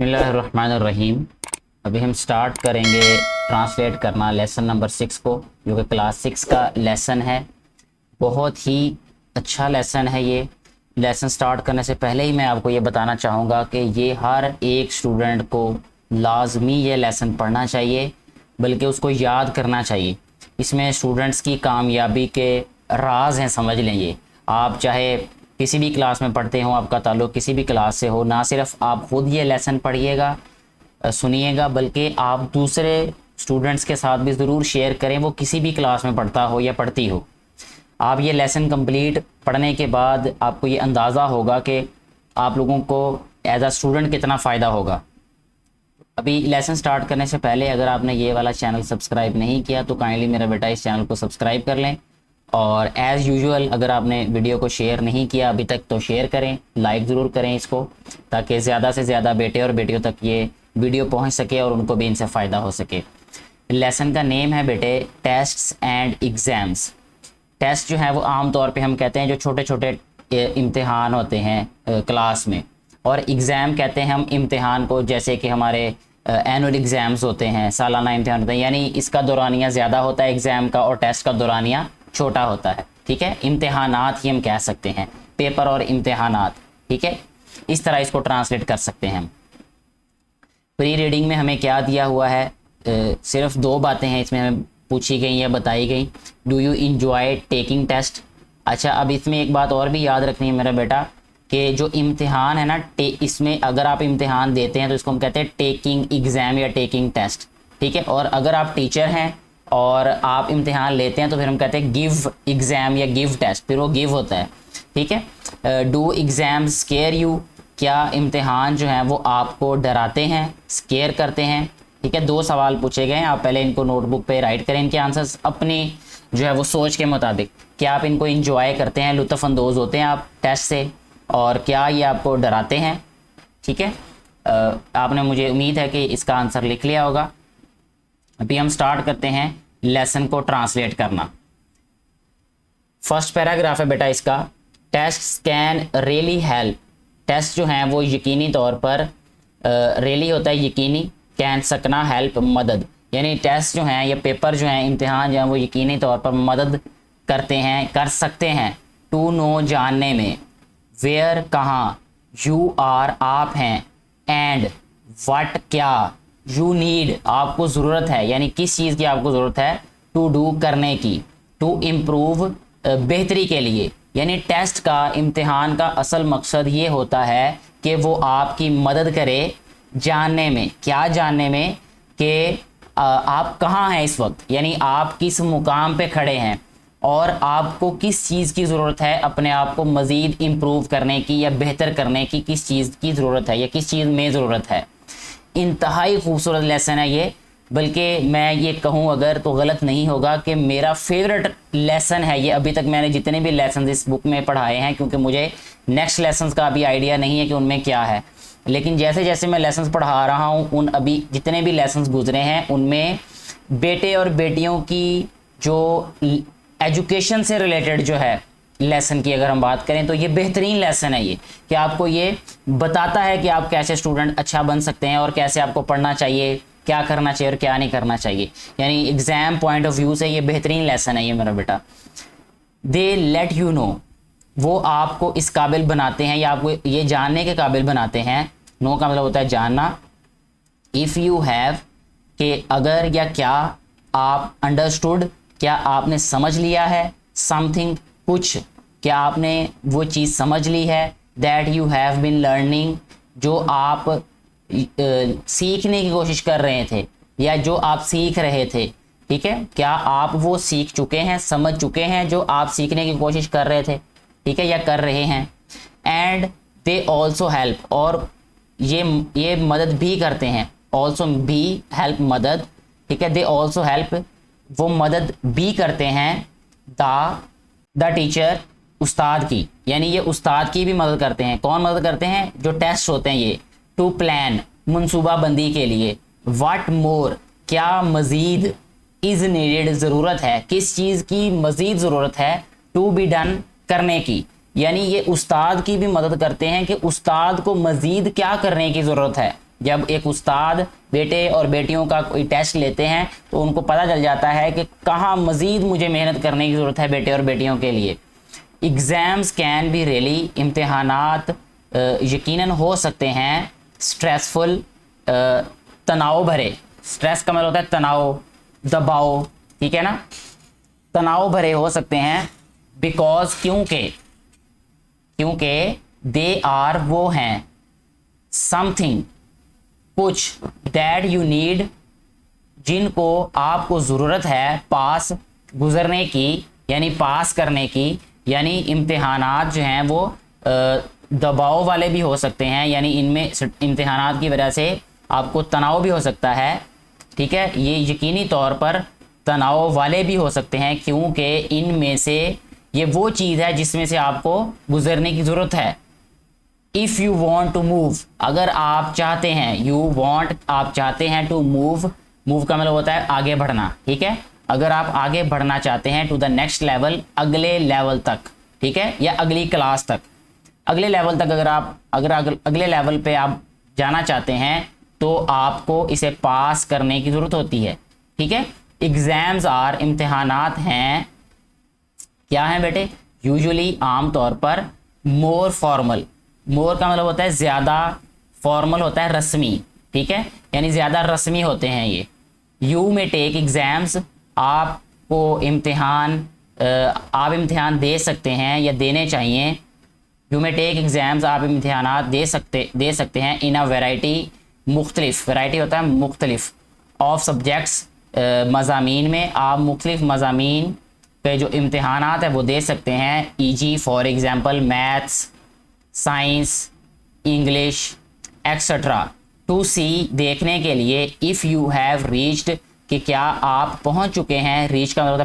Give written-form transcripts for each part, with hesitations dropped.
बिस्मिल्लाहिर्रहमानिर्रहीम। अभी हम स्टार्ट करेंगे ट्रांसलेट करना लेसन नंबर 6 को, जो कि क्लास 6 का लेसन है। बहुत ही अच्छा लेसन है ये। लेसन स्टार्ट करने से पहले ही मैं आपको ये बताना चाहूँगा कि ये हर एक स्टूडेंट को लाजमी ये लेसन पढ़ना चाहिए, बल्कि उसको याद करना चाहिए। इसमें स्टूडेंट्स की कामयाबी के राज हैं, समझ लें। ये आप चाहे किसी भी क्लास में पढ़ते हो, आपका ताल्लुक़ किसी भी क्लास से हो, ना सिर्फ आप खुद ये लेसन पढ़िएगा सुनिएगा, बल्कि आप दूसरे स्टूडेंट्स के साथ भी ज़रूर शेयर करें, वो किसी भी क्लास में पढ़ता हो या पढ़ती हो। आप ये लेसन कंप्लीट पढ़ने के बाद आपको ये अंदाज़ा होगा कि आप लोगों को एज आ स्टूडेंट कितना फ़ायदा होगा। अभी लेसन स्टार्ट करने से पहले अगर आपने ये वाला चैनल सब्सक्राइब नहीं किया तो काइंडली मेरा बेटा इस चैनल को सब्सक्राइब कर लें, और एज़ यूजुअल अगर आपने वीडियो को शेयर नहीं किया अभी तक तो शेयर करें, लाइक ज़रूर करें इसको, ताकि ज़्यादा से ज़्यादा बेटे और बेटियों तक ये वीडियो पहुंच सके और उनको भी इनसे फ़ायदा हो सके। लेसन का नेम है बेटे टेस्ट्स एंड एग्ज़ाम्स। टेस्ट जो है वो आम तौर पे हम कहते हैं जो छोटे छोटे इम्तिहान होते हैं क्लास में, और एग्ज़ाम कहते हैं हम इम्तिहान को, जैसे कि हमारे एनुअल एग्ज़ाम्स होते हैं, सालाना इम्तिहान होते हैं, यानी इसका दौरानिया ज़्यादा होता है एग्ज़ाम का और टेस्ट का दौरानिया छोटा होता है। ठीक है, इम्तिहानात ही हम कह सकते हैं, पेपर और इम्तिहानात। ठीक है, इस तरह इसको ट्रांसलेट कर सकते हैं हम। प्री रीडिंग में हमें क्या दिया हुआ है, सिर्फ 2 बातें हैं इसमें हमें पूछी गई या बताई गई। Do you enjoy taking test. अच्छा, अब इसमें एक बात और भी याद रखनी है मेरा बेटा, कि जो इम्तिहान है ना, इसमें अगर आप इम्तिहान देते हैं तो इसको हम कहते हैं टेकिंग एग्ज़ाम या टेकिंग टेस्ट। ठीक है, और अगर आप टीचर हैं और आप इम्तिहान लेते हैं तो फिर हम कहते हैं गिव एग्ज़ाम या गिव टेस्ट, फिर वो गिव होता है। ठीक है, डू एग्ज़ाम स्केयर यू। क्या इम्तिहान जो हैं वो आपको डराते हैं, स्केयर करते हैं। ठीक है, 2 सवाल पूछे गए हैं, आप पहले इनको नोटबुक पे राइट करें इनके आंसर्स अपनी जो है वो सोच के मुताबिक। क्या आप इनको इंजॉय करते हैं, लुत्फ़अंदोज़ होते हैं आप टेस्ट से, और क्या ये आपको डराते हैं। ठीक है, आपने, मुझे उम्मीद है कि इसका आंसर लिख लिया होगा। अभी हम स्टार्ट करते हैं लेसन को ट्रांसलेट करना। फर्स्ट पैराग्राफ है बेटा इसका, tests can really help. Test जो हैं वो यकीनी तौर पर, रियली होता है यकीनी, कैन सकना, हेल्प मदद, यानी टेस्ट जो हैं या पेपर जो हैं, इम्तिहान जो हैं वो यकीनी तौर पर मदद करते हैं, कर सकते हैं। टू नो जानने में, वेयर कहाँ, यू आर आप हैं, एंड व्हाट क्या, यू नीड आपको ज़रूरत है, यानी किस चीज़ की आपको ज़रूरत है, टू डू करने की, टू इम्प्रूव बेहतरी के लिए। यानी टेस्ट का, इम्तिहान का असल मकसद ये होता है कि वो आपकी मदद करे जानने में। क्या जानने में, कि आप कहाँ हैं इस वक्त, यानी आप किस मुकाम पे खड़े हैं और आपको किस चीज़ की ज़रूरत है अपने आप को मज़ीद इम्प्रूव करने की या बेहतर करने की, किस चीज़ की ज़रूरत है या किस चीज़ में ज़रूरत है। इंतहाई खूबसूरत लेसन है ये, बल्कि मैं ये कहूँ अगर तो गलत नहीं होगा कि मेरा फेवरेट लेसन है ये। अभी तक मैंने जितने भी लेसन इस बुक में पढ़ाए हैं, क्योंकि मुझे नेक्स्ट लेसन्स का अभी आइडिया नहीं है कि उनमें क्या है, लेकिन जैसे जैसे मैं लेसन्स पढ़ा रहा हूँ, उन अभी जितने भी लेसन्स गुजरे हैं उनमें बेटे और बेटियों की जो एजुकेशन से रिलेटेड जो है लेसन की अगर हम बात करें तो ये बेहतरीन लेसन है ये, कि आपको ये बताता है कि आप कैसे स्टूडेंट अच्छा बन सकते हैं और कैसे आपको पढ़ना चाहिए, क्या करना चाहिए और क्या नहीं करना चाहिए। यानी एग्ज़ाम पॉइंट ऑफ व्यू से ये बेहतरीन लेसन है ये मेरा बेटा। दे लेट यू नो, वो आपको इस काबिल बनाते हैं या आपको ये जानने के काबिल बनाते हैं। नो का मतलब होता है जानना। इफ़ यू हैव, कि अगर या क्या, आप अंडरस्टूड, क्या आपने समझ लिया है, समथिंग कुछ, क्या आपने वो चीज़ समझ ली है, that you have been learning, जो आप सीखने की कोशिश कर रहे थे या जो आप सीख रहे थे। ठीक है, क्या आप वो सीख चुके हैं, समझ चुके हैं जो आप सीखने की कोशिश कर रहे थे, ठीक है, या कर रहे हैं। एंड दे ऑल्सो हेल्प, और ये मदद भी करते हैं, ऑल्सो भी हेल्प मदद। ठीक है, दे ऑल्सो हेल्प, वो मदद भी करते हैं, द टीचर, उस्ताद की, यानी ये उस्ताद की भी मदद करते हैं। कौन मदद करते हैं, जो टेस्ट होते हैं ये। टू प्लान, मनसूबाबंदी के लिए। व्हाट मोर, क्या मज़ीद, इज़ नीडेड, ज़रूरत है, किस चीज़ की मज़ीद ज़रूरत है, टू बी डन, करने की, यानी ये उस्ताद की भी मदद करते हैं कि उस्ताद को मज़ीद क्या करने की ज़रूरत है, जब एक उस्ताद बेटे और बेटियों का कोई टेस्ट लेते हैं तो उनको पता चल जाता है कि कहाँ मज़ीद मुझे मेहनत करने की ज़रूरत है बेटे और बेटियों के लिए। एग्ज़ाम्स कैन बी रियली, इम्तिहानात यकीनन हो सकते हैं स्ट्रेसफुल, तनाव भरे। स्ट्रेस का मतलब होता है तनाव, दबाव, ठीक है ना, तनाव भरे हो सकते हैं। बिकॉज क्योंकि दे आर वो हैं, समथिंग कुछ, दैट यू नीड जिनको आपको ज़रूरत है, पास गुजरने की यानी पास करने की। यानी इम्तिहानात जो हैं वो दबाव वाले भी हो सकते हैं, यानी इनमें इम्तिहानात की वजह से आपको तनाव भी हो सकता है, ठीक है, ये यकीनी तौर पर तनाव वाले भी हो सकते हैं क्योंकि इनमें से ये वो चीज़ है जिसमें से आपको गुजरने की ज़रूरत है। If you want to move, अगर आप चाहते हैं, यू वॉन्ट आप चाहते हैं, टू मूव, मूव का मतलब होता है आगे बढ़ना, ठीक है, अगर आप आगे बढ़ना चाहते हैं टू द नेक्स्ट लेवल, अगले लेवल तक, ठीक है, या अगली क्लास तक, अगले लेवल तक अगर अगले लेवल पे आप जाना चाहते हैं तो आपको इसे पास करने की ज़रूरत होती है, ठीक है। एग्ज़ाम्स आर, इम्तिहानात हैं, क्या हैं बेटे, यूजुअली आमतौर पर मोर फॉर्मल, मोर का मतलब होता है ज़्यादा, फॉर्मल होता है रस्मी, ठीक है, यानी ज़्यादा रस्मी होते हैं ये। यू में टेक एग्ज़ाम्स, आपको इम्तिहान, आप इम्तिहान दे सकते हैं या देने चाहिए। यू में टेक एग्ज़ाम्स, आप इम्तिहानात दे सकते हैं इन अ वैरायटी, मुख्तलिफ, वैरायटी होता है मुख्तलिफ, ऑफ सब्जेक्ट्स, मज़ामीन में आप मुख्तलिफ मज़ामीन पे जो इम्तिहानात है वो दे सकते हैं। E G. For example maths, science, English etcetera. To see, देखने के लिए, इफ़ यू हैव रीच्ड, कि क्या आप पहुंच चुके हैं, रीच का मतलब होता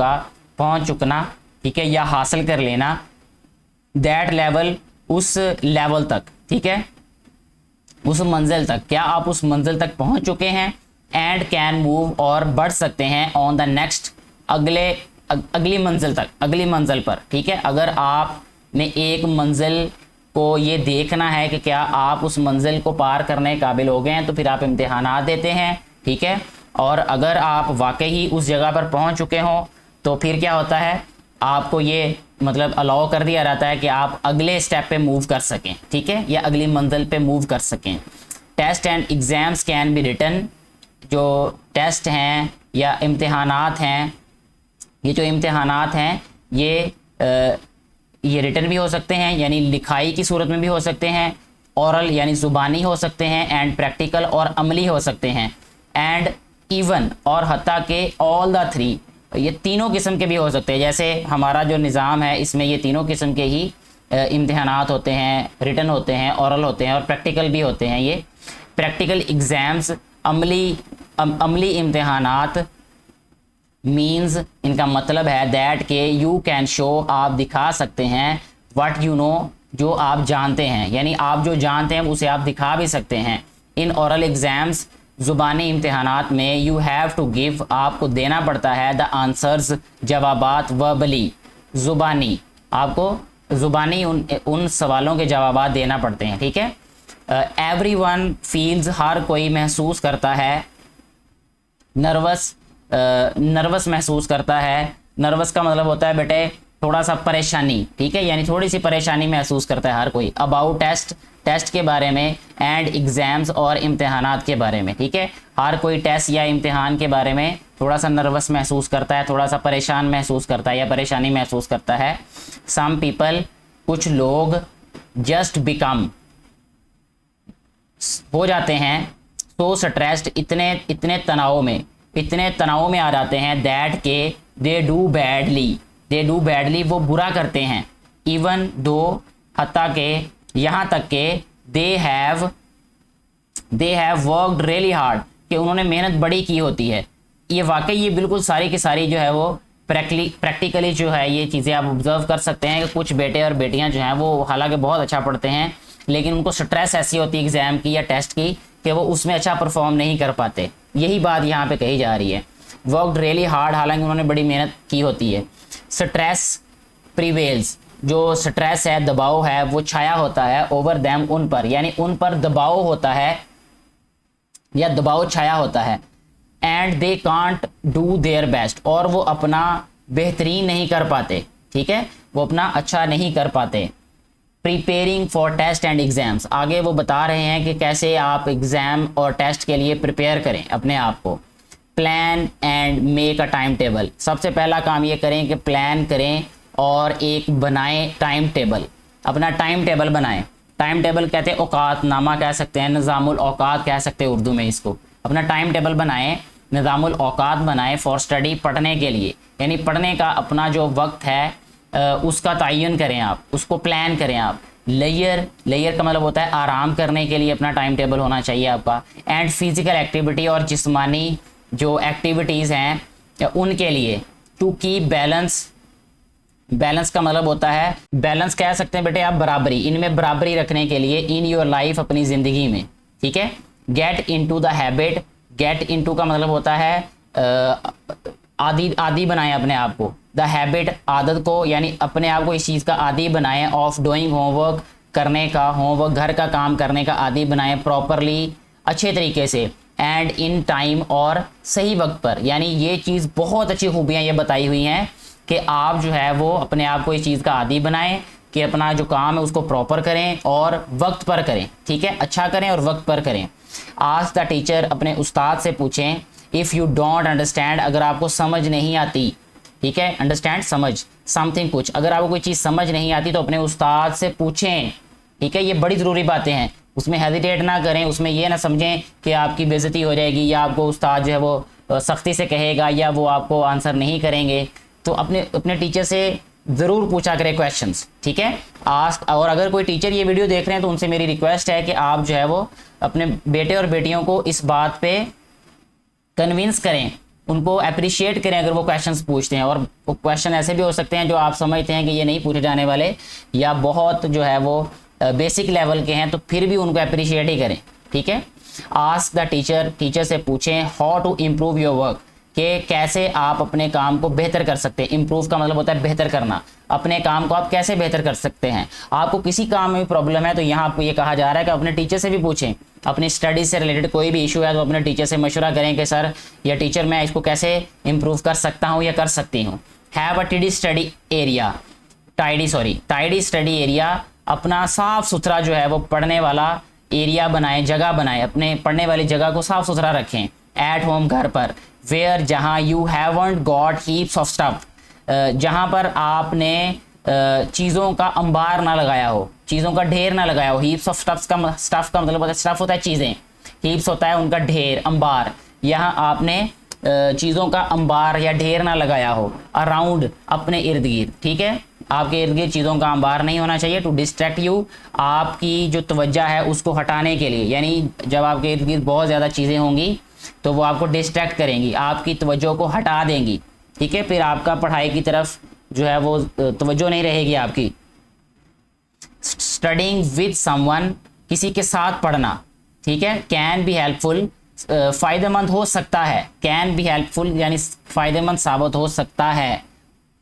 है पहुंच चुकना, ठीक है, या हासिल कर लेना। दैट लेवल, उस लेवल तक, ठीक है, उस मंजिल तक, क्या आप उस मंजिल तक पहुंच चुके हैं। एंड कैन मूव, और बढ़ सकते हैं ऑन द नेक्स्ट, अगली मंजिल तक, अगली मंजिल पर, ठीक है। अगर आपने एक मंजिल को ये देखना है कि क्या आप उस मंजिल को पार करने के काबिल हो गए हैं तो फिर आप इम्तिहानात देते हैं, ठीक है। और अगर आप वाकई ही उस जगह पर पहुंच चुके हों तो फिर क्या होता है, आपको ये मतलब अलाउ कर दिया जाता है कि आप अगले स्टेप पे मूव कर सकें, ठीक है, या अगली मंजिल पे मूव कर सकें। Test and exams can be written, जो टेस्ट हैं या इम्तिहानात हैं, ये जो इम्तिहानात हैं ये रिटन भी हो सकते हैं, यानी लिखाई की सूरत में भी हो सकते हैं, औरल यानी ज़ुबानी हो सकते हैं, एंड प्रैक्टिकल और अमली हो सकते हैं, एंड इवन और हत्ता के ऑल द थ्री, ये तीनों किस्म के भी हो सकते हैं। जैसे हमारा जो निज़ाम है इसमें ये तीनों किस्म के ही इम्तिहानात होते हैं, रिटन होते हैं, औरल होते हैं और प्रैक्टिकल भी होते हैं। ये प्रैक्टिकल एग्ज़ाम्स, अमली इम्तिहानात, मीन्स इनका मतलब है दैट के यू कैन शो, आप दिखा सकते हैं, व्हाट यू नो, जो आप जानते हैं, यानी आप जो जानते हैं उसे आप दिखा भी सकते हैं। इन औरल एग्ज़ाम्स, ज़ुबानी इम्तिहानात में, यू हैव टू गिव, आपको देना पड़ता है, द आंसर्स, जवाबात, वर्बली, ज़ुबानी, आपको ज़ुबानी उन सवालों के जवाबात देना पड़ते हैं, ठीक है। एवरीवन फील्स, हर कोई महसूस करता है, नर्वस महसूस करता है। नर्वस का मतलब होता है बेटे थोड़ा सा परेशानी, ठीक है, यानी थोड़ी सी परेशानी महसूस करता है हर कोई। अबाउट टेस्ट के बारे में, एंड एग्ज़ाम्स और इम्तिहानात के बारे में, ठीक है, हर कोई टेस्ट या इम्तिहान के बारे में थोड़ा सा नर्वस महसूस करता है, थोड़ा सा परेशान महसूस करता है या परेशानी महसूस करता है। सम पीपल, कुछ लोग, जस्ट बिकम, हो जाते हैं, सो स्ट्रेस्ड, इतने तनाव में आ जाते हैं, दैट के दे डू बैडली, वो बुरा करते हैं। इवन दो, हत्ता के, यहाँ तक के, they have worked really hard, कि उन्होंने मेहनत बड़ी की होती है। ये वाकई ये बिल्कुल सारी की सारी जो है वो प्रैक्टिकली जो है ये चीज़ें आप ऑब्जर्व कर सकते हैं कि कुछ बेटे और बेटियां जो हैं वो हालांकि बहुत अच्छा पढ़ते हैं लेकिन उनको स्ट्रेस ऐसी होती है एग्ज़ाम की या टेस्ट की कि वो उसमें अच्छा परफॉर्म नहीं कर पाते। यही बात यहाँ पे कही जा रही है, वर्कड रियली हार्ड, हालांकि उन्होंने बड़ी मेहनत की होती है। स्ट्रेस प्रीवेल्स, जो स्ट्रेस है, दबाव है, वो छाया होता है, ओवर देम, उन पर, यानी उन पर दबाव होता है, या दबाव छाया होता है। And they can't do their best, और वो अपना बेहतरीन नहीं कर पाते, ठीक है, वो अपना अच्छा नहीं कर पाते। Preparing for test and exams, आगे वो बता रहे हैं कि कैसे आप एग्ज़ाम और टेस्ट के लिए प्रिपेयर करें अपने आप को। Plan and make a time table, सबसे पहला काम ये करें कि प्लान करें और एक बनाएं टाइम टेबल, अपना टाइम टेबल बनाएं। टाइम टेबल कहते हैं औकात नामा कह सकते हैं, निज़ामुल औकात कह सकते हैं उर्दू में इसको। अपना टाइम टेबल बनाएं, निज़ामुल औकात बनाएं फॉर स्टडी, पढ़ने के लिए, यानी पढ़ने का अपना जो वक्त है उसका तयन करें आप, उसको प्लान करें आप। लेयर का मतलब होता है आराम करने के लिए अपना टाइम टेबल होना चाहिए आपका। एंड फिजिकल एक्टिविटी, और जिस्मानी जो एक्टिविटीज़ हैं उनके लिए। टू कीप बैलेंस, बैलेंस का मतलब होता है, बैलेंस कह सकते हैं बेटे आप बराबरी, इनमें बराबरी रखने के लिए इन योर लाइफ, अपनी ज़िंदगी में, ठीक है। Get into the habit, get into का मतलब होता है आदी बनाएं अपने आप को। द हैबिट, आदत को, यानी अपने आप को इस चीज़ का आदी बनाएं। ऑफ डूइंग होमवर्क, करने का, होमवर्क घर का काम करने का आदी बनाएं प्रॉपरली, अच्छे तरीके से। एंड इन टाइम, और सही वक्त पर, यानी ये चीज़ बहुत अच्छी खूबियाँ ये बताई हुई हैं कि आप जो है वो अपने आप को इस चीज़ का आदी बनाएं कि अपना जो काम है उसको प्रॉपर करें और वक्त पर करें, ठीक है, अच्छा करें और वक्त पर करें। आज द टीचर, अपने उस्ताद से पूछें। इफ़ यू डोंट अंडरस्टैंड, अगर आपको समझ नहीं आती, ठीक है, अंडरस्टैंड समझ, समथिंग कुछ, अगर आपको कोई चीज़ समझ नहीं आती तो अपने उस्ताद से पूछें, ठीक है, ये बड़ी ज़रूरी बातें हैं, उसमें हेजिटेट ना करें, उसमें ये ना समझें कि आपकी बेइज्जती हो जाएगी या आपको उस्ताद जो है वो सख्ती से कहेगा या वो आपको आंसर नहीं करेंगे। तो अपने टीचर से ज़रूर पूछा करें क्वेश्चंस, ठीक है, आस्क। और अगर कोई टीचर ये वीडियो देख रहे हैं तो उनसे मेरी रिक्वेस्ट है कि आप जो है वो अपने बेटे और बेटियों को इस बात पे कन्विंस करें, उनको अप्रिशिएट करें अगर वो क्वेश्चंस पूछते हैं। और वो क्वेश्चन ऐसे भी हो सकते हैं जो आप समझते हैं कि ये नहीं पूछे जाने वाले या बहुत जो है वो बेसिक लेवल के हैं, तो फिर भी उनको अप्रिशिएट ही करें, ठीक है। आस्क द टीचर, टीचर से पूछें how to improve your work, कि कैसे आप अपने काम को बेहतर कर सकते हैं। इम्प्रूव का मतलब होता है बेहतर करना, अपने काम को आप कैसे बेहतर कर सकते हैं। आपको किसी काम में भी प्रॉब्लम है तो यहाँ आपको ये कहा जा रहा है कि अपने टीचर से भी पूछें, अपनी स्टडीज से रिलेटेड कोई भी इशू है तो अपने टीचर से मशवरा करें कि सर या टीचर मैं इसको कैसे इम्प्रूव कर सकता हूँ या कर सकती हूँ। Have a tidy study area, tidy study area, अपना साफ सुथरा जो है वो पढ़ने वाला एरिया बनाएं, जगह बनाएं, अपने पढ़ने वाली जगह को साफ सुथरा रखें। एट होम, घर पर। वेयर, जहाँ you haven't got heaps of stuff, जहाँ पर आपने चीज़ों का अंबार ना लगाया हो, चीज़ों का ढेर ना लगाया हो। हीप्स ऑफ स्टफ का मतलब होता है, स्टफ होता है चीज़ें, हीप्स होता है उनका ढेर, अंबार, यहाँ आपने चीज़ों का अंबार या ढेर ना लगाया हो। अराउंड, अपने इर्द गिर्द, ठीक है, आपके इर्द गिर्द चीज़ों का अंबार नहीं होना चाहिए। टू डिस्ट्रैक्ट यू, आपकी जो तवज्जो है उसको हटाने के लिए, यानी जब आपके इर्द गिर्द बहुत ज़्यादा चीज़ें होंगी तो वो आपको डिस्ट्रैक्ट करेंगी, आपकी तवज्जो को हटा देंगी, ठीक है, फिर आपका पढ़ाई की तरफ जो है वो तवज्जो नहीं रहेगी आपकी। स्टडिंग विद समवन, किसी के साथ पढ़ना, ठीक है। कैन बी हेल्पफुल, फ़ायदेमंद हो सकता है, कैन बी हेल्पफुल यानी फ़ायदेमंद साबित हो सकता है,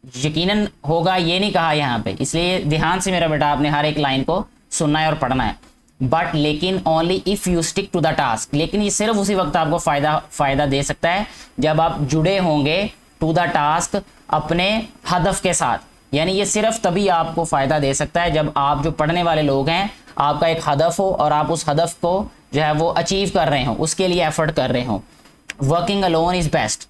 यकीनन होगा ये नहीं कहा यहाँ पे, इसलिए ध्यान से मेरा बेटा आपने हर एक लाइन को सुनना है और पढ़ना है। बट, लेकिन, only if you stick to the task, लेकिन ये सिर्फ उसी वक्त आपको फ़ायदा दे सकता है जब आप जुड़े होंगे टू द टास्क, अपने हदफ के साथ, यानी ये सिर्फ तभी आपको फ़ायदा दे सकता है जब आप जो पढ़ने वाले लोग हैं आपका एक हदफ हो और आप उस हदफ को जो है वो अचीव कर रहे हो, उसके लिए एफर्ट कर रहे हो। वर्किंग अलोन इज़ बेस्ट,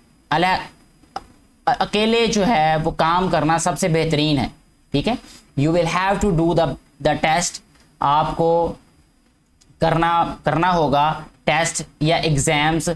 अकेले जो है वो काम करना सबसे बेहतरीन है, ठीक है। You will have to do the test, आपको करना होगा टेस्ट या exams.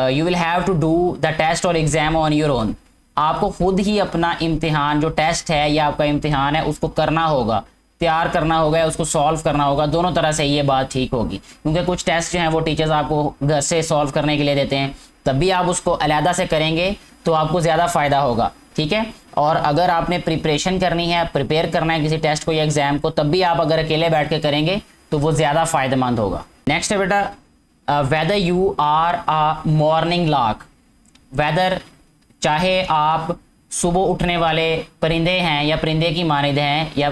You will have to do the test और एग्जाम ऑन योर ओन, आपको खुद ही अपना इम्तिहान जो टेस्ट है या आपका इम्तिहान है उसको करना होगा, तैयार करना होगा या उसको सॉल्व करना होगा, दोनों तरह से ये बात ठीक होगी। क्योंकि कुछ टेस्ट जो हैं वो टीचर्स आपको घर से सॉल्व करने के लिए देते हैं, तब भी आप उसको अलहदा से करेंगे तो आपको ज़्यादा फ़ायदा होगा, ठीक है। और अगर आपने प्रिपरेशन करनी है, प्रिपेयर करना है किसी टेस्ट को या एग्ज़ाम को, तब भी आप अगर अकेले बैठ के करेंगे तो वो ज़्यादा फ़ायदेमंद होगा। नेक्स्ट है बेटा, whether you are a morning lark, whether चाहे आप सुबह उठने वाले परिंदे हैं या परिंदे की मानिंद हैं, या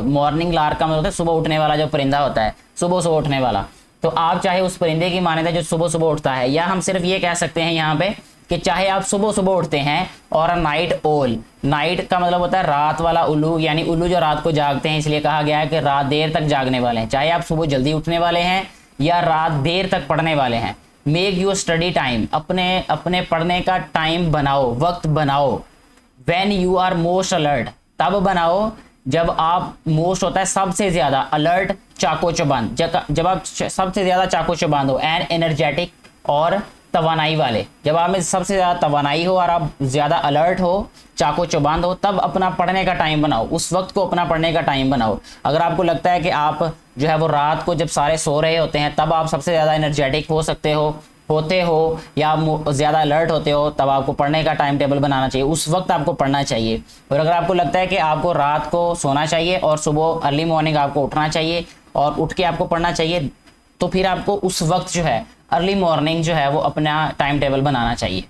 मॉर्निंग लार्क का मतलब होता है सुबह उठने वाला जो परिंदा होता है, सुबह उठने वाला, तो आप चाहे उस परिंदे की माने जो सुबह सुबह उठता है, या हम सिर्फ ये कह सकते हैं यहाँ पे कि चाहे आप सुबह सुबह उठते हैं, और अ नाइट ओल, नाइट का मतलब होता है रात वाला उल्लू, यानी उल्लू जो रात को जागते हैं, इसलिए कहा गया है कि रात देर तक जागने वाले हैं। चाहे आप सुबह जल्दी उठने वाले हैं या रात देर तक पढ़ने वाले हैं। मेक यूर स्टडी टाइम, अपने पढ़ने का टाइम बनाओ, वक्त बनाओ। When you are most alert, तब बनाओ जब आप मोस्ट होता है सबसे ज्यादा, अलर्ट चाको चौबंद, जब आप सबसे ज्यादा चाको चौबंद हो, एंड एनर्जेटिक और तवानाई वाले, जब आप में सबसे ज्यादा तवानाई हो और आप ज्यादा अलर्ट हो, चाको चौबंद हो, तब अपना पढ़ने का टाइम बनाओ, उस वक्त को अपना पढ़ने का टाइम बनाओ। अगर आपको लगता है कि आप जो है वो रात को जब सारे सो रहे होते हैं तब आप सबसे ज्यादा एनर्जेटिक होते हो या आप ज़्यादा अलर्ट होते हो, तब आपको पढ़ने का टाइम टेबल बनाना चाहिए, उस वक्त आपको पढ़ना चाहिए। और अगर आपको लगता है कि आपको रात को सोना चाहिए और सुबह अर्ली मॉर्निंग आपको उठना चाहिए और उठ के आपको पढ़ना चाहिए, तो फिर आपको उस वक्त जो है अर्ली मॉर्निंग जो है वो अपना टाइम टेबल बनाना चाहिए।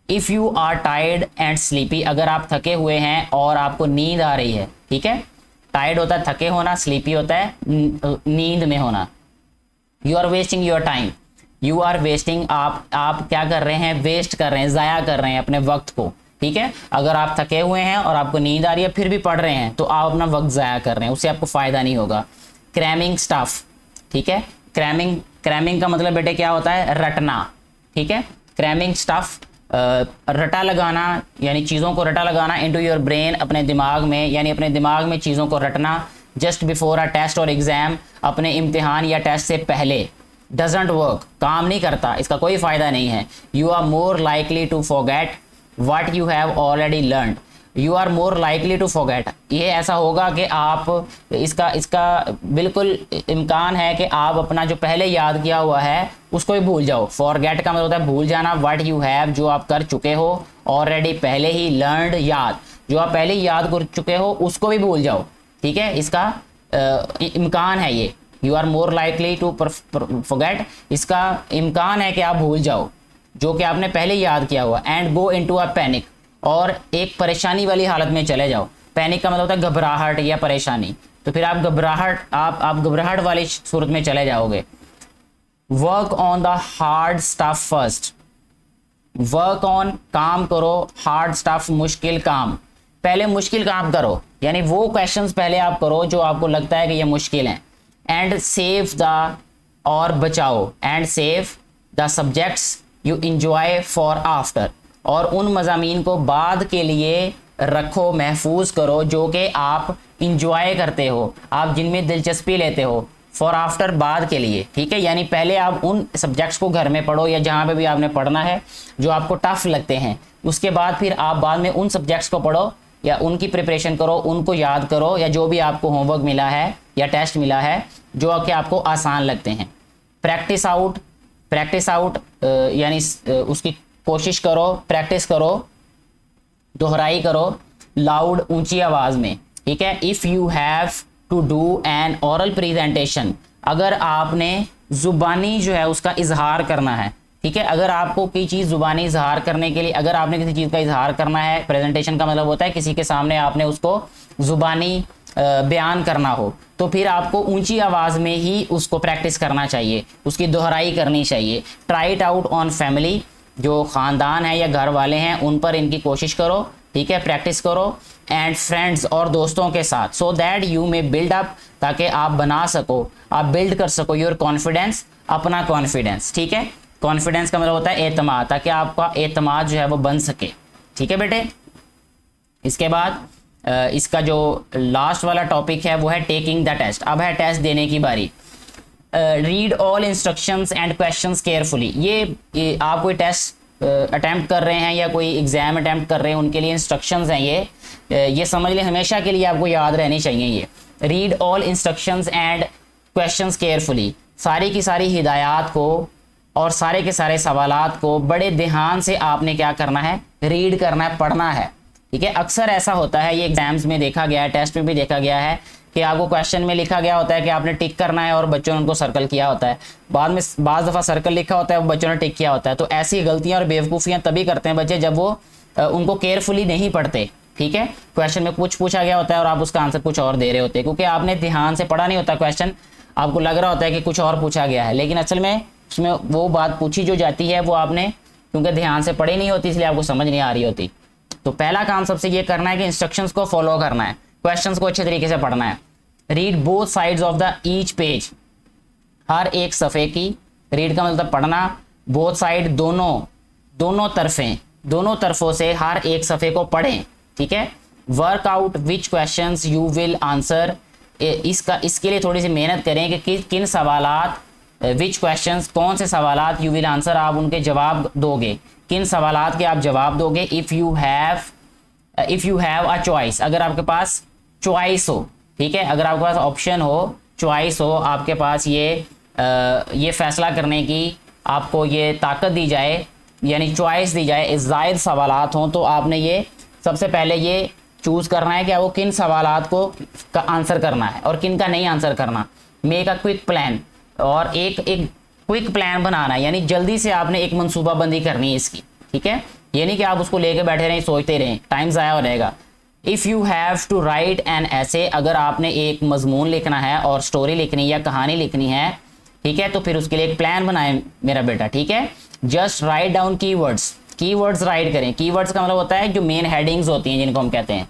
If you are tired and sleepy, अगर आप थके हुए हैं और आपको नींद आ रही है, ठीक है, टायर्ड होता है थके होना, स्लीपी होता है नींद में होना। You are wasting your time, you are wasting, आप क्या कर रहे हैं, वेस्ट कर रहे हैं, ज़ाया कर रहे हैं अपने वक्त को, ठीक है। अगर आप थके हुए हैं और आपको नींद आ रही है फिर भी पढ़ रहे हैं तो आप अपना वक्त ज़ाया कर रहे हैं, उससे आपको फ़ायदा नहीं होगा। क्रैमिंग स्टफ, ठीक है, क्रैमिंग का मतलब बेटे क्या होता है, रटना, ठीक है। क्रैमिंग स्टफ, रटा लगाना, यानी चीज़ों को रटा लगाना, इनटू योर ब्रेन, अपने दिमाग में, यानी अपने दिमाग में चीज़ों को रटना। जस्ट बिफोर अ टेस्ट और एग्जाम, अपने इम्तिहान या टेस्ट से पहले। डजेंट वर्क, काम नहीं करता, इसका कोई फ़ायदा नहीं है। You are more likely to forget what you have already learned, you are more likely to forget, ये ऐसा होगा कि आप इसका बिल्कुल इम्कान है कि आप अपना जो पहले याद किया हुआ है उसको ही भूल जाओ। फॉरगेट का मतलब होता है भूल जाना, व्हाट यू हैव, जो आप कर चुके हो, ऑलरेडी पहले ही, लर्नड याद, जो आप पहले ही याद कर चुके हो उसको भी भूल जाओ, ठीक है, इसका इम्कान है ये। You are more likely to forget, इसका इम्कान है कि आप भूल जाओ जो कि आपने पहले याद किया हुआ। And go into a panic, और एक परेशानी वाली हालत में चले जाओ। पैनिक का मतलब होता है घबराहट या परेशानी, तो फिर आप घबराहट वाली सूरत में चले जाओगे। Work on the hard stuff first, work on, काम करो, हार्ड स्टफ, मुश्किल काम, पहले मुश्किल काम करो, यानी वो क्वेश्चंस पहले आप करो जो आपको लगता है कि ये मुश्किल हैं। एंड सेव द, और बचाओ, and save the subjects you enjoy for after, और उन मज़ामीन को बाद के लिए रखो, महफूज करो जो कि आप इंजॉय करते हो, आप जिनमें दिलचस्पी लेते हो, फॉर आफ्टर, बाद के लिए, ठीक है। यानी पहले आप उन सब्जेक्ट्स को घर में पढ़ो या जहाँ पे भी आपने पढ़ना है जो आपको टफ लगते हैं, उसके बाद फिर आप बाद में उन सब्जेक्ट्स को पढ़ो या उनकी प्रिपरेशन करो, उनको याद करो, या जो भी आपको होमवर्क मिला है या टेस्ट मिला है जो कि आपको आसान लगते हैं। प्रैक्टिस आउट यानी उसकी कोशिश करो, प्रैक्टिस करो, दोहराई करो, लाउड, ऊंची आवाज़ में, ठीक है। If you have to do an oral presentation, अगर आपने ज़ुबानी जो है उसका इजहार करना है, ठीक है, अगर आपको कोई चीज़ ज़ुबानी इजहार करने के लिए, अगर आपने किसी चीज़ का इजहार करना है, प्रेजेंटेशन का मतलब होता है किसी के सामने आपने उसको ज़ुबानी बयान करना हो, तो फिर आपको ऊंची आवाज़ में ही उसको प्रैक्टिस करना चाहिए, उसकी दोहराई करनी चाहिए। Try it out on family, जो ख़ानदान है या घर वाले हैं उन पर इनकी कोशिश करो, ठीक है, प्रैक्टिस करो। एंड फ्रेंड्स, और दोस्तों के साथ, सो दैट यू में बिल्ड अप, ताकि आप बना सको, आप बिल्ड कर सको योर कॉन्फिडेंस, अपना कॉन्फिडेंस, ठीक है। कॉन्फिडेंस का मतलब होता है एतमाद, ताकि आपका एतमाद जो है वो बन सके, ठीक है बेटे। इसके बाद इसका जो लास्ट वाला टॉपिक है वो है टेकिंग द टेस्ट। अब है टेस्ट देने की बारी। Read all instructions and questions carefully, ये आप कोई टेस्ट अटैम्प्ट कर रहे हैं या कोई एग्जाम अटैम्प्ट कर रहे हैं उनके लिए इंस्ट्रक्शंस हैं ये समझ लें, हमेशा के लिए आपको याद रहनी चाहिए ये। Read all instructions and questions carefully, सारी की सारी हिदायत को और सारे के सारे सवालात को बड़े ध्यान से आपने क्या करना है, रीड करना है, पढ़ना है, ठीक है। अक्सर ऐसा होता है, ये एग्जाम्स में देखा गया है, टेस्ट में भी देखा गया है कि आपको क्वेश्चन में लिखा गया होता है कि आपने टिक करना है और बच्चों ने उनको सर्कल किया होता है, बाद में बाज़ दफ़ा सर्कल लिखा होता है वो बच्चों ने टिक किया होता है। तो ऐसी गलतियां और बेवकूफ़ियां तभी करते हैं बच्चे जब वो उनको केयरफुली नहीं पढ़ते, ठीक है। क्वेश्चन में कुछ पूछा गया होता है और आप उसका आंसर कुछ और दे रहे होते हैं, क्योंकि आपने ध्यान से पढ़ा नहीं होता क्वेश्चन, आपको लग रहा होता है कि कुछ और पूछा गया है, लेकिन असल में उसमें वो बात पूछी जो जाती है वो आपने क्योंकि ध्यान से पढ़ी नहीं होती इसलिए आपको समझ नहीं आ रही होती। तो पहला काम सबसे ये करना है कि इंस्ट्रक्शंस को फॉलो करना है, क्वेश्चंस को अच्छे तरीके से पढ़ना है। Read both sides of the each page, हर एक सफ़े की, रीड का मतलब पढ़ना, बोथ साइड दोनों तरफों से हर एक सफ़े को पढ़ें, ठीक है। Work out which questions you will answer, इसके लिए थोड़ी सी मेहनत करें कि किन सवालात, विच क्वेश्चंस कौन से सवालात, यू विल आंसर आप उनके जवाब दोगे, किन सवालात के आप जवाब दोगे। If you have a choice, अगर आपके पास चॉइस हो, ठीक है, अगर आपके पास ऑप्शन हो, चॉइस हो, आपके पास ये फैसला करने की आपको ये ताकत दी जाए, यानी चॉइस दी जाए, ज़ायद सवालात हों, तो आपने ये सबसे पहले ये चूज़ करना है कि वो किन सवालात को का आंसर करना है और किन का नहीं आंसर करना। मेक अ क्विक प्लान, और एक क्विक प्लान बनाना है, यानी जल्दी से आपने एक मनसूबाबंदी करनी है इसकी, ठीक है। ये नहीं कि आप उसको लेके बैठे रहें, सोचते रहें, टाइम ज़ाया हो जाएगा। If you have to write an essay, अगर आपने एक मजमून लिखना है और स्टोरी लिखनी या कहानी लिखनी है, ठीक है, तो फिर उसके लिए एक प्लान बनाए मेरा बेटा, ठीक है। Just write down keywords right करें। कीवर्ड्स का मतलब होता है जो मेन हेडिंग्स होती हैं जिनको हम कहते हैं,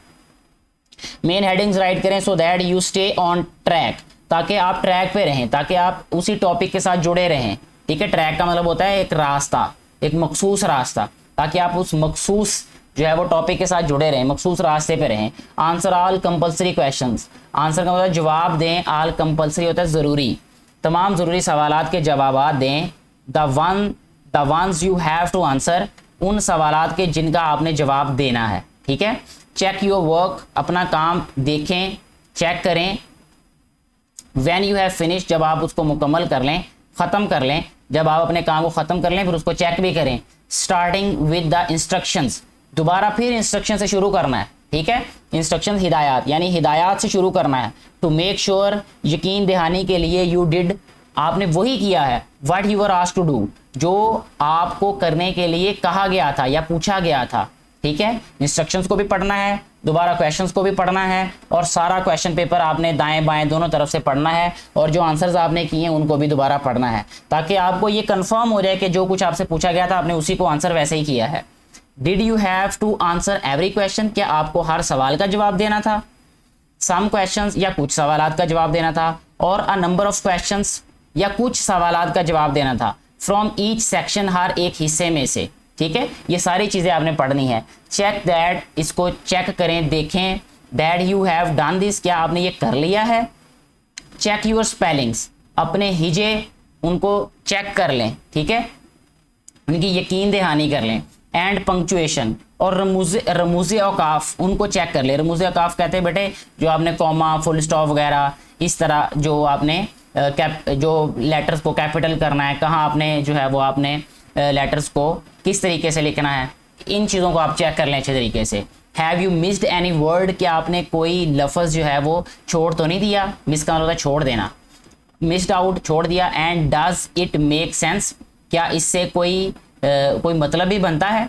मेन हेडिंग्स राइट करें, so that you stay on track, ताकि आप ट्रैक पे रहें, ताकि आप उसी टॉपिक के साथ जुड़े रहें, ठीक है। ट्रैक का मतलब होता है एक रास्ता, एक मखसूस रास्ता, ताकि आप उस मखसूस जो है वो टॉपिक के साथ जुड़े रहें, मखसूस रास्ते पे रहें। Answer all compulsory questions, answer का मतलब जवाब दें, ऑल कंपल्सरी होता है ज़रूरी, तमाम ज़रूरी सवालात के जवाब दें। The ones you have to answer, उन सवालात के जिनका आपने जवाब देना है, ठीक है। चेक योर वर्क, अपना काम देखें, चेक करें। व्हेन यू हैव फिनिश, जब आप उसको मुकम्मल कर लें, ख़त्म कर लें, जब आप अपने काम को ख़त्म कर लें फिर उसको चेक भी करें। स्टार्टिंग विद द इंस्ट्रक्शंस, दोबारा फिर इंस्ट्रक्शन से शुरू करना है, ठीक है। इंस्ट्रक्शन हिदायत, यानी हिदायत से शुरू करना है। टू मेक श्योर, यकीन दहानी के लिए, यू डिड, आपने वही किया है, what you were asked to do, जो आपको करने के लिए कहा गया था या पूछा गया था, ठीक है। इंस्ट्रक्शंस को भी पढ़ना है, दोबारा क्वेश्चंस को भी पढ़ना है, और सारा क्वेश्चन पेपर आपने दाएं बाएं दोनों तरफ से पढ़ना है, और जो आंसर्स आपने किए हैं उनको भी दोबारा पढ़ना है, ताकि आपको ये कंफर्म हो जाए कि जो कुछ आपसे पूछा गया था आपने उसी को आंसर वैसे ही किया है। Did you have to answer every question, क्या आपको हर सवाल का जवाब देना था। सम क्वेश्चंस, या कुछ सवालात का जवाब देना था, और अ नंबर ऑफ क्वेश्चंस, या कुछ सवालात का जवाब देना था। फ्रॉम ईच सेक्शन, हर एक हिस्से में से, ठीक है। ये सारी चीज़ें आपने पढ़नी है। चेक दैट, इसको चेक करें, देखें। That you have done this, क्या आपने ये कर लिया है। चेक योर स्पेलिंग्स, अपने हिजे उनको चेक कर लें, ठीक है, उनकी यकीन दहानी कर लें। एंड पंक्चुएशन, और रमूज़ औकाफ उनको चेक कर ले। रमूज़ औकाफ कहते हैं बेटे जो आपने कॉमा, फुल स्टॉप वगैरह, इस तरह जो आपने जो लेटर्स को कैपिटल करना है, कहाँ आपने जो है वो आपने लेटर्स को किस तरीके से लिखना है, इन चीज़ों को आप चेक कर लें अच्छे तरीके से। Have you missed any word, क्या आपने कोई लफ्ज़ जो है वो छोड़ तो नहीं दिया। मिस का मतलब होता है छोड़ देना, मिस्ड आउट, छोड़ दिया। And does it make sense, क्या इससे कोई मतलब भी बनता है,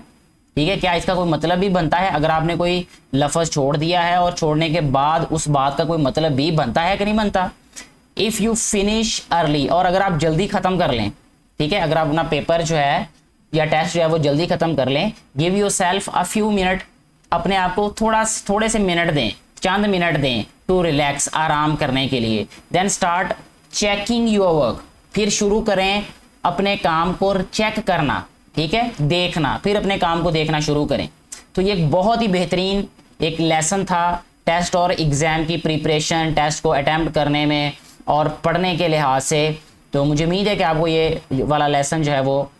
ठीक है, क्या इसका कोई मतलब भी बनता है। अगर आपने कोई लफ्ज़ छोड़ दिया है और छोड़ने के बाद उस बात का कोई मतलब भी बनता है कि नहीं बनता। इफ़ यू फिनिश अर्ली, और अगर आप जल्दी ख़त्म कर लें, ठीक है, अगर आप अपना पेपर जो है या टेस्ट जो है वो जल्दी ख़त्म कर लें। Give yourself a few minute, अपने आप को थोड़े से मिनट दें, चंद मिनट दें, टू रिलैक्स, आराम करने के लिए। Then start checking your work, फिर शुरू करें अपने काम को चेक करना, ठीक है, देखना, फिर अपने काम को देखना शुरू करें। तो ये एक बहुत ही बेहतरीन एक लेसन था टेस्ट और एग्ज़ाम की प्रिपरेशन, टेस्ट को अटैम्प्ट करने में और पढ़ने के लिहाज से। तो मुझे उम्मीद है कि आपको ये वाला लेसन जो है वो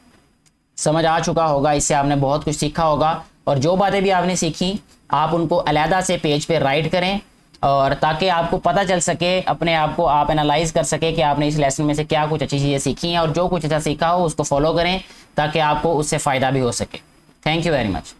समझ आ चुका होगा, इससे आपने बहुत कुछ सीखा होगा, और जो बातें भी आपने सीखी आप उनको अलहदा से पेज पे राइट करें, और ताकि आपको पता चल सके, अपने आप को आप एनालाइज कर सके कि आपने इस लेसन में से क्या कुछ अच्छी चीज़ें सीखी हैं, और जो कुछ अच्छा सीखा हो उसको फॉलो करें ताकि आपको उससे फ़ायदा भी हो सके। Thank you very much.